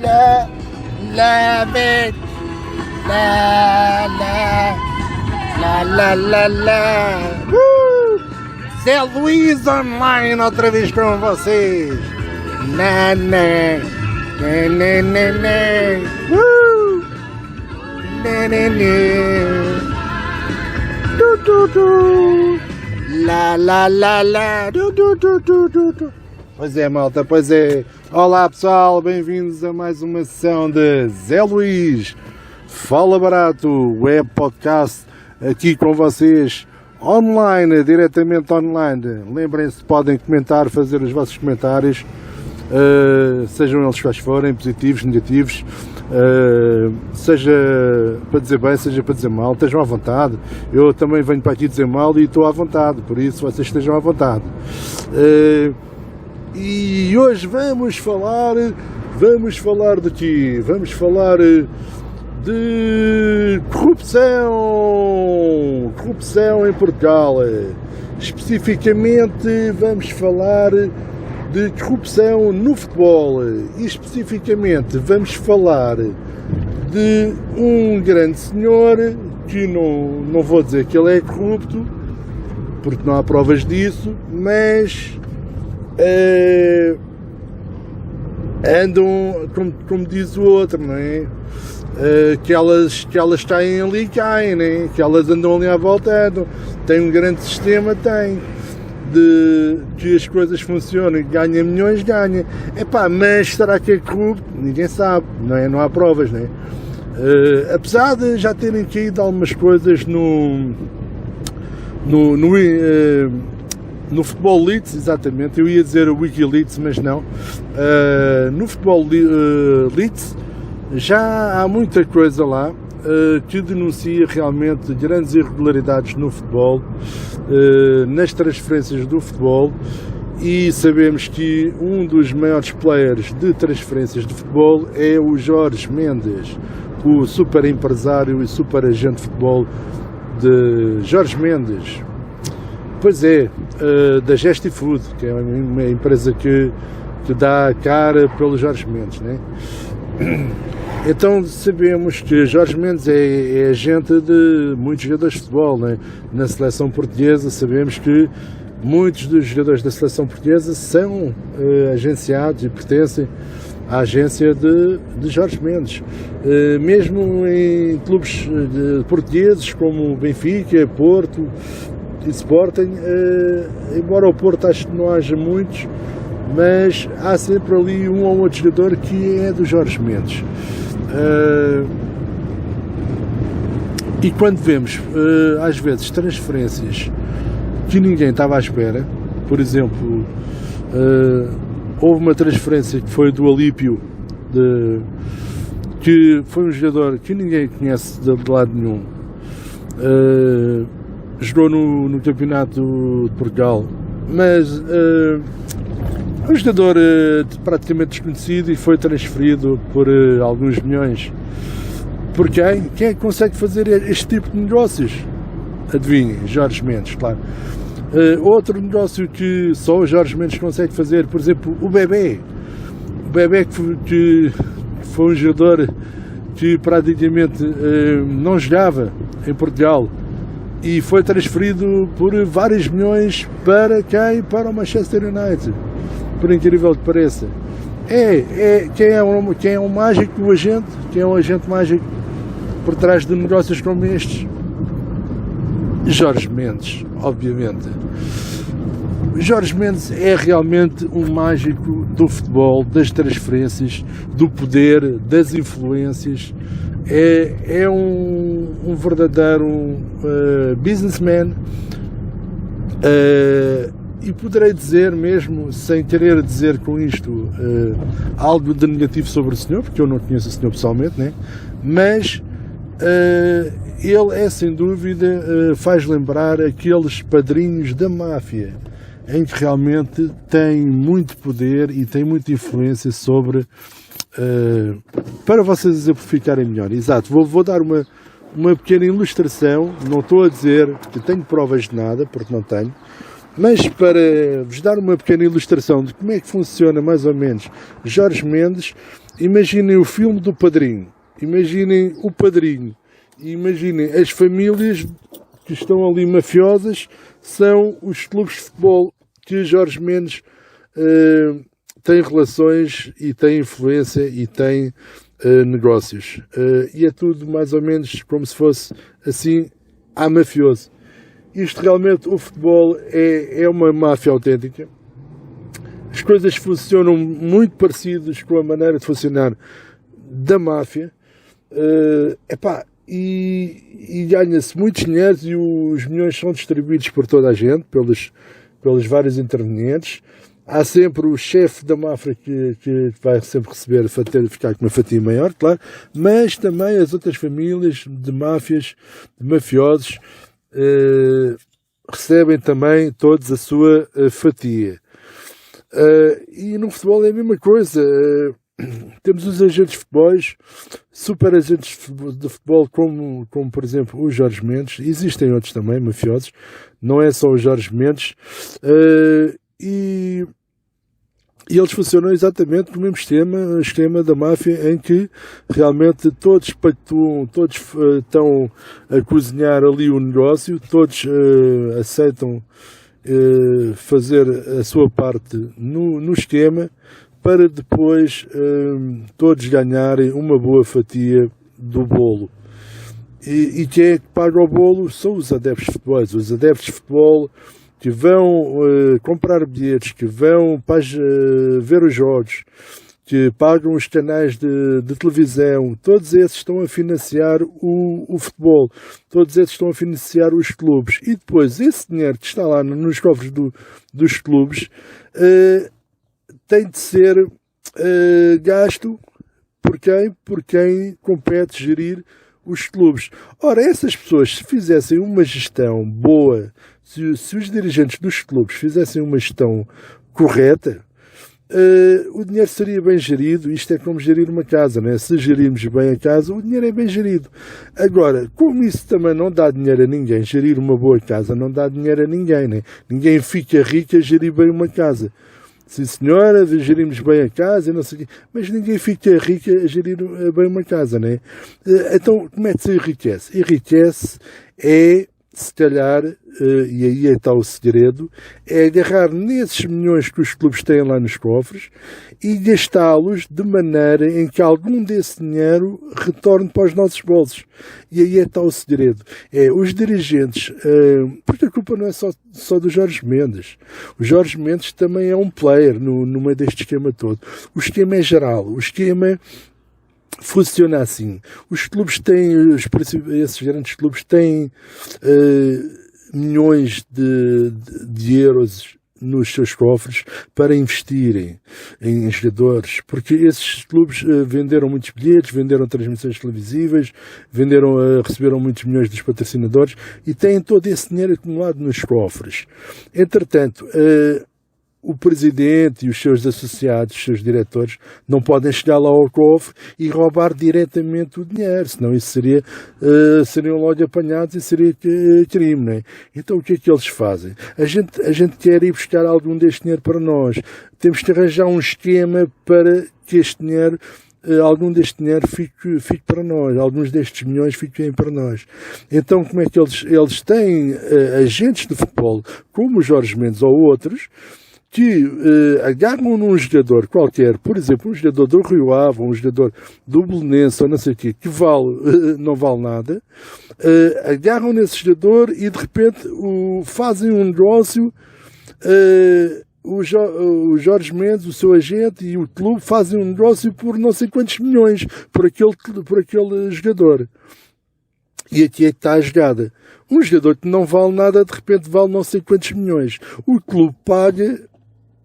la, love it, la, la. Zé Luís Online outra vez com vocês. Na, na, na, na, na, na. Na, na, na. La, Pois é, malta, pois é. Olá pessoal, bem-vindos a mais uma sessão de Zé Luís Fala Barato, web podcast, aqui com vocês, online, diretamente online. Lembrem-se, podem comentar, fazer os vossos comentários, sejam eles quais forem, positivos, negativos, seja para dizer bem, seja para dizer mal, estejam à vontade. Eu também venho para aqui dizer mal e estou à vontade, por isso vocês estejam à vontade. E hoje vamos falar de quê? Vamos falar de corrupção em Portugal. Especificamente vamos falar de corrupção no futebol e especificamente vamos falar de um grande senhor que não vou dizer que ele é corrupto, porque não há provas disso, mas andam, como diz o outro, não é? Que elas caem ali, caem, né? Que elas andam ali à volta, andam. Tem um grande sistema, tem, de que as coisas funcionam, ganha milhões, ganha. Mas será que é corrupto? Ninguém sabe, não é? Não há provas, né? Apesar de já terem caído algumas coisas no futebol Leeds, exatamente, eu ia dizer o Wikileaks, mas não. No futebol Leeds já há muita coisa lá que denuncia realmente grandes irregularidades no futebol, nas transferências do futebol, e sabemos que um dos maiores players de transferências de futebol é o Jorge Mendes, o super empresário e super agente de futebol de Jorge Mendes. Pois é, da Gestifood, que é uma empresa que dá a cara pelo Jorge Mendes, né? Então sabemos que Jorge Mendes é agente de muitos jogadores de futebol, né? Na seleção portuguesa sabemos que muitos dos jogadores da seleção portuguesa são agenciados e pertencem à agência de Jorge Mendes. Mesmo em clubes portugueses como Benfica, Porto e Sporting, embora o Porto acho que não haja muitos, mas há sempre ali um ou outro jogador que é do Jorge Mendes. E quando vemos às vezes transferências que ninguém estava à espera, por exemplo, houve uma transferência que foi do Alípio, que foi um jogador que ninguém conhece de lado nenhum, jogou no campeonato de Portugal, mas um jogador praticamente desconhecido, e foi transferido por alguns milhões. Por quem? Quem é que consegue fazer este tipo de negócios? Adivinhem, Jorge Mendes, claro. Outro negócio que só o Jorge Mendes consegue fazer, por exemplo, o Bebé. O Bebé que foi um jogador que praticamente não jogava em Portugal e foi transferido por vários milhões para quem? Para o Manchester United, por incrível que pareça. Quem é um mágico, o agente? Quem é um agente mágico por trás de negócios como estes? Jorge Mendes, obviamente. Jorge Mendes é realmente um mágico do futebol, das transferências, do poder, das influências. É um verdadeiro businessman, e poderei dizer mesmo, sem querer dizer com isto algo de negativo sobre o senhor, porque eu não conheço o senhor pessoalmente, né? Mas ele é sem dúvida, faz lembrar aqueles padrinhos da máfia, em que realmente tem muito poder e tem muita influência sobre, para vocês exemplificarem melhor. Exato, vou dar uma pequena ilustração, não estou a dizer que tenho provas de nada, porque não tenho, mas para vos dar uma pequena ilustração de como é que funciona mais ou menos Jorge Mendes, Imaginem o filme do Padrinho, imaginem o Padrinho, imaginem as famílias que estão ali mafiosas, são os clubes de futebol que Jorge Mendes tem relações e tem influência e tem negócios. E é tudo mais ou menos como se fosse assim, a mafioso. Isto realmente, o futebol é uma máfia autêntica. As coisas funcionam muito parecidas com a maneira de funcionar da máfia. E ganha-se muitos dinheiros e os milhões são distribuídos por toda a gente, pelos vários intervenientes. Há sempre o chefe da máfia que vai sempre receber, ficar com uma fatia maior, claro, mas também as outras famílias de máfias, de mafiosos, recebem também todos a sua fatia. E no futebol é a mesma coisa. Temos os agentes de futebol, super agentes de futebol, como por exemplo o Jorge Mendes. Existem outros também, mafiosos, não é só o Jorge Mendes. E eles funcionam exatamente com o mesmo esquema da máfia, em que realmente todos pactuam, todos estão a cozinhar ali o negócio, todos aceitam fazer a sua parte no esquema, para depois todos ganharem uma boa fatia do bolo. E quem é que paga o bolo? São os adeptos de futebol. Os adeptos de futebol que vão comprar bilhetes, que vão ver os jogos, que pagam os canais de televisão, todos esses estão a financiar o futebol, todos esses estão a financiar os clubes. E depois esse dinheiro que está lá nos cofres dos clubes tem de ser gasto por quem? Por quem compete gerir os clubes. Ora, essas pessoas, se fizessem uma gestão boa, se os dirigentes dos clubes fizessem uma gestão correta, o dinheiro seria bem gerido. Isto é como gerir uma casa, né? Se gerirmos bem a casa, o dinheiro é bem gerido. Agora, como isso também não dá dinheiro a ninguém, gerir uma boa casa não dá dinheiro a ninguém, né? Ninguém fica rico a gerir bem uma casa. Sim senhora, gerimos bem a casa e não sei o quê, mas ninguém fica rico a gerir bem uma casa, né? Então, como é que se enriquece? Enriquece se calhar, e aí está o segredo, é agarrar nesses milhões que os clubes têm lá nos cofres e gastá-los de maneira em que algum desse dinheiro retorne para os nossos bolsos. E aí está o segredo. Os dirigentes, porque a culpa não é só do Jorge Mendes. O Jorge Mendes também é um player no meio deste esquema todo. O esquema é geral. O esquema funciona assim. Os clubes têm, esses grandes clubes têm milhões de euros nos seus cofres para investirem em jogadores, porque esses clubes venderam muitos bilhetes, venderam transmissões televisivas, receberam muitos milhões dos patrocinadores e têm todo esse dinheiro acumulado nos cofres. Entretanto, o presidente e os seus associados, os seus diretores, não podem chegar lá ao cofre e roubar diretamente o dinheiro, senão isso seriam logo apanhados e seria crime, não é? Então o que é que eles fazem? A gente quer ir buscar algum deste dinheiro para nós. Temos que arranjar um esquema para que este dinheiro, algum deste dinheiro fique para nós, alguns destes milhões fiquem para nós. Então como é que eles têm agentes de futebol, como o Jorge Mendes ou outros, que agarram num jogador qualquer, por exemplo, um jogador do Rio Ave, um jogador do Belenense, ou não sei o quê, que não vale nada, agarram nesse jogador e de repente fazem um negócio, o Jorge Mendes, o seu agente e o clube fazem um negócio por não sei quantos milhões por aquele jogador. E aqui é que está a jogada. Um jogador que não vale nada, de repente vale não sei quantos milhões. O clube paga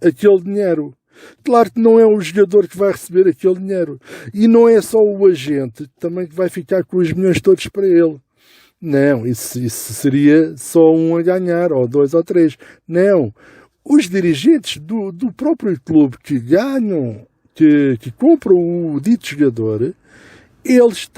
aquele dinheiro. Claro que não é o jogador que vai receber aquele dinheiro. E não é só o agente também que vai ficar com os milhões todos para ele. Não, isso seria só um a ganhar, ou dois ou três. Não. Os dirigentes do próprio clube que ganham, que compram o dito jogador, eles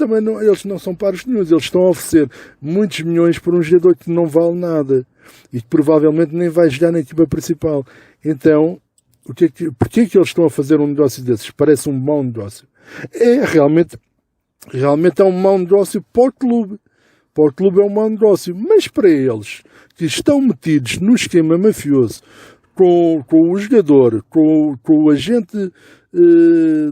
não são paros nenhuns. Eles estão a oferecer muitos milhões por um jogador que não vale nada e que provavelmente nem vai jogar na equipa principal. Então, Porquê que eles estão a fazer um negócio desses? Parece um mau negócio. Realmente é um mau negócio para o clube. Para o clube é um mau negócio. Mas para eles, que estão metidos no esquema mafioso, com o jogador, com o agente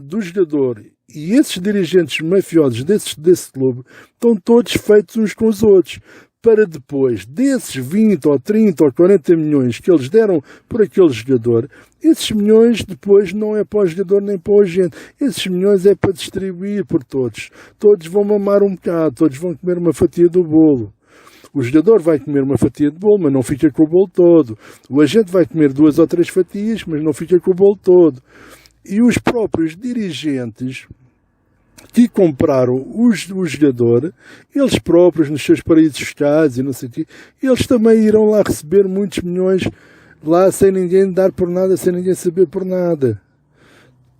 do jogador e esses dirigentes mafiosos desse clube, estão todos feitos uns com os outros. Para depois desses 20 ou 30 ou 40 milhões que eles deram por aquele jogador, esses milhões depois não é para o jogador nem para o agente. Esses milhões é para distribuir por todos. Todos vão mamar um bocado, todos vão comer uma fatia do bolo. O jogador vai comer uma fatia de bolo, mas não fica com o bolo todo. O agente vai comer 2 ou 3 fatias, mas não fica com o bolo todo. E os próprios dirigentes que compraram o jogador, eles próprios nos seus paraísos fiscais e não sei o quê, eles também irão lá receber muitos milhões lá sem ninguém dar por nada, sem ninguém saber por nada.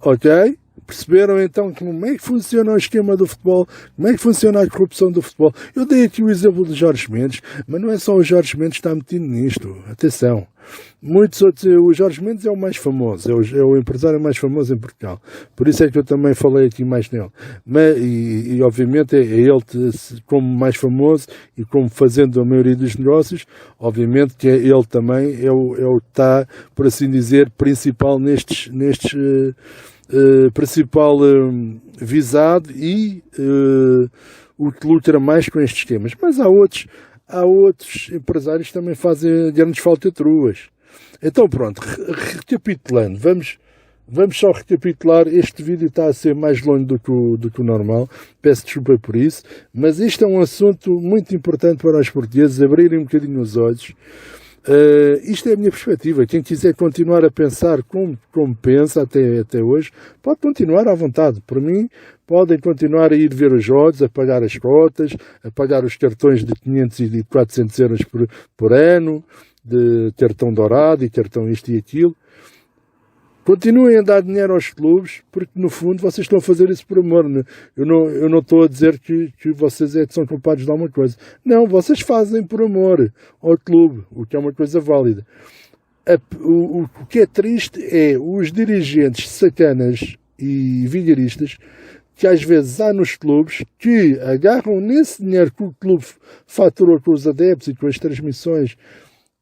Ok? Perceberam então como é que funciona o esquema do futebol, como é que funciona a corrupção do futebol. Eu dei aqui o exemplo de Jorge Mendes, mas não é só o Jorge Mendes que está metido nisto. Atenção. Muitos outros, o Jorge Mendes é o mais famoso, é o empresário mais famoso em Portugal. Por isso é que eu também falei aqui mais nele. Mas, e obviamente é ele como mais famoso e como fazendo a maioria dos negócios, obviamente que ele também é o que está, por assim dizer, principal principal visado e o que lucra mais com estes esquemas. Mas há outros empresários que também fazem grandes falcatruas. Então pronto, recapitulando, vamos só recapitular. Este vídeo está a ser mais longo do que o normal, peço desculpa por isso, mas este é um assunto muito importante para os portugueses abrirem um bocadinho os olhos. Isto é a minha perspectiva. Quem quiser continuar a pensar como pensa até hoje, pode continuar à vontade. Por mim, podem continuar a ir ver os jogos, a pagar as cotas, a pagar os cartões de 500 e de 400 euros por ano, de cartão dourado e cartão isto e aquilo. Continuem a dar dinheiro aos clubes, porque no fundo vocês estão a fazer isso por amor. Eu não estou a dizer que vocês é que são culpados de alguma coisa. Não, vocês fazem por amor ao clube, o que é uma coisa válida. O que é triste é os dirigentes sacanas e vigaristas que às vezes há nos clubes que agarram nesse dinheiro que o clube faturou com os adeptos e com as transmissões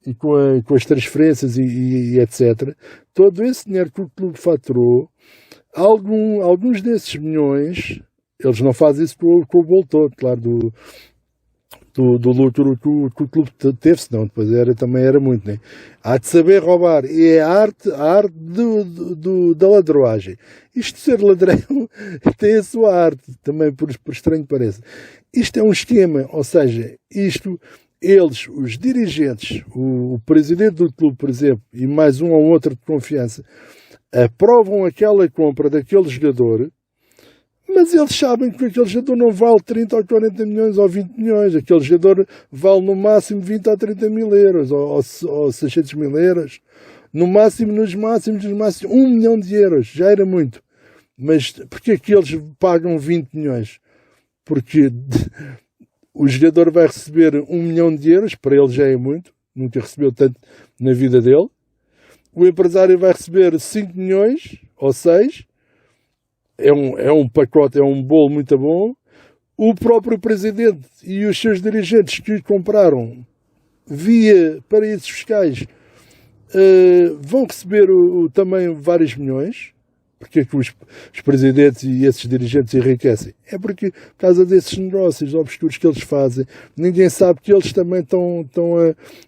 e com as transferências e etc. Todo esse dinheiro que o clube faturou, alguns desses milhões, eles não fazem isso com o bolo todo, claro, do lucro que o clube teve, senão depois também era muito, né? Há de saber roubar, e é a arte da ladroagem. Isto de ser ladrão tem a sua arte, também por estranho que pareça. Isto é um esquema, ou seja, eles, os dirigentes, o presidente do clube, por exemplo, e mais um ou outro de confiança, aprovam aquela compra daquele jogador, mas eles sabem que aquele jogador não vale 30 ou 40 milhões ou 20 milhões. Aquele jogador vale no máximo 20 ou 30 mil euros ou 600 mil euros. No máximo, nos máximos, 1 milhão de euros. Já era muito. Mas porquê é que eles pagam 20 milhões? Porque o jogador vai receber 1 milhão de euros, para ele já é muito, nunca recebeu tanto na vida dele. O empresário vai receber 5 milhões ou 6, é um pacote, é um bolo muito bom. O próprio presidente e os seus dirigentes que compraram via paraísos fiscais vão receber também vários milhões. Porque é que os presidentes e esses dirigentes enriquecem? É porque, por causa desses negócios obscuros que eles fazem, ninguém sabe que eles também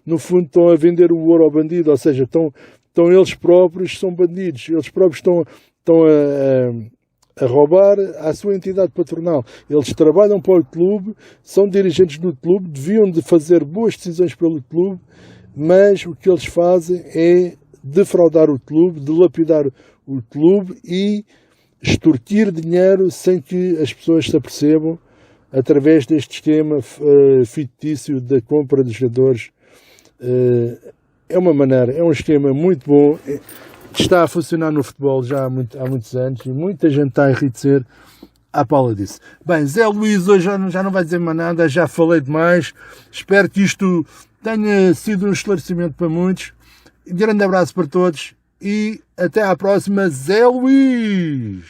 no fundo, estão a vender o ouro ao bandido, ou seja, estão eles próprios, são bandidos, eles próprios estão a roubar à sua entidade patronal. Eles trabalham para o clube, são dirigentes do clube, deviam de fazer boas decisões pelo clube, mas o que eles fazem é defraudar o clube, dilapidar o clube e extorquir dinheiro sem que as pessoas se apercebam através deste esquema fictício da compra de jogadores. É um esquema muito bom, está a funcionar no futebol já há muitos anos e muita gente está a enriquecer à pala disso. Bem, Zé Luís hoje já não vai dizer mais nada, já falei demais, espero que isto tenha sido um esclarecimento para muitos. Grande abraço para todos e até à próxima, Zé Luís!